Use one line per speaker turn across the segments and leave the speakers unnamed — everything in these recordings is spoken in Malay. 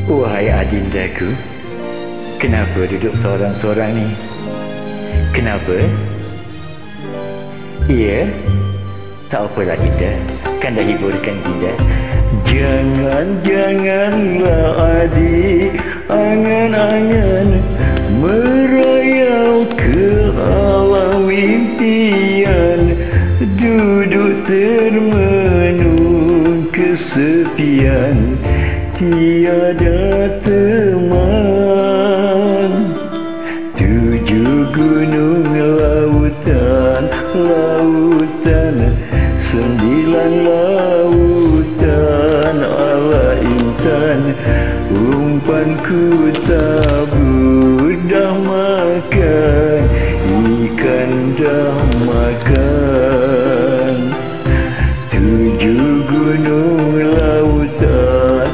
Wahai adindaku, kenapa duduk seorang-seorang ni? Kenapa? Ya, tak apalah Dinda, kan dah hiburkan Dinda. Janganlah adik angan-angan merayau ke alam impian, duduk termenung kesepian, tiada teman. Tujuh gunung lautan, sembilan lautan ala intan, umpanku tabur dah makan, ikan dah makan. Tujuh gunung lautan,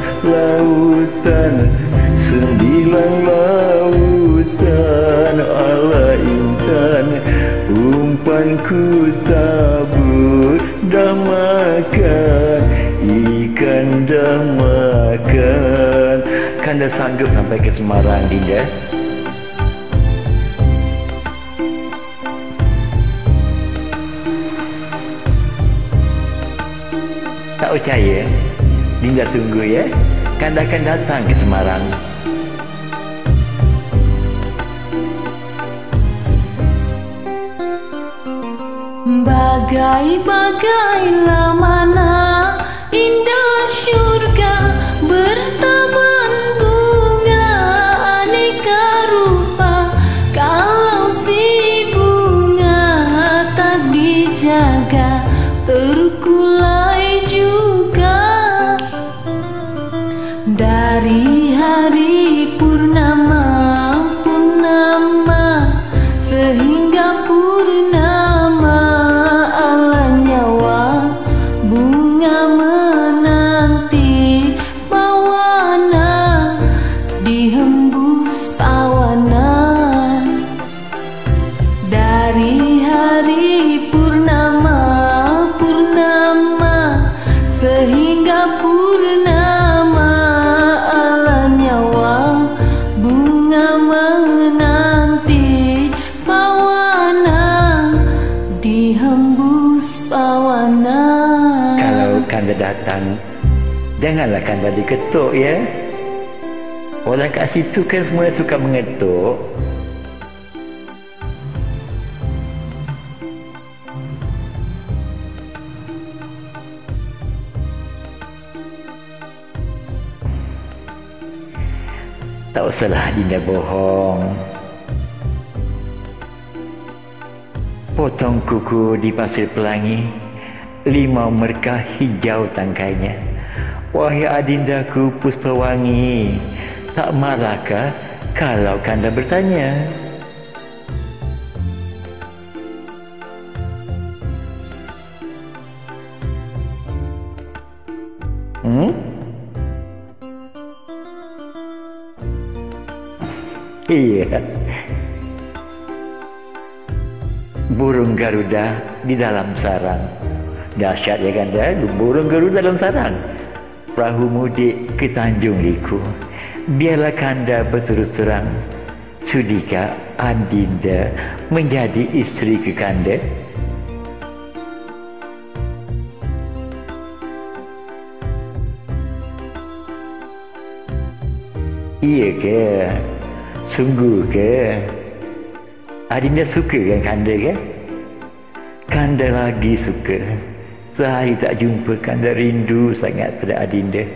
sembilan lautan ala intan, umpanku tabur dah makan, ikan dah makan. Kan dah sanggup sampai ke Semarang, Dinda? Tak percaya? Dinda tunggu ya. Kanda akan datang ke Semarang.
Bagai-bagailah mana indah syurga, bertaman bunga aneka rupa. Kalau si bunga tak dijaga, terkulai juga. Dari hari purnama sehingga purnama, ala nyawa bunga menanti bawana, dihembus pawanan. Dari hari purnama sehingga purnama, ala nyawa bunga menanti bawana, dihembus pawana.
Kalau Kanda datang, janganlah Kanda diketuk ya. Orang kat situ kan semua suka mengetuk. Tak usahlah Dinda bohong. Potong kuku di Pasir Pelangi, limau merkah hijau tangkainya. Wahai adindaku Puspawangi, tak marahkah kalau Kanda bertanya? Iya. Burung Garuda di dalam sarang. Dahsyat ya Kanda, burung Garuda dalam sarang. Perahu mudik ke Tanjung Liku. Biarlah Kanda berterus terang. Sudikah adinda menjadi isteri ke Kanda? Iya ke? Sungguh ke? Adinda suka kan Kanda ke? Kanda lagi suka. Sehari tak jumpa Kanda rindu sangat pada adinda.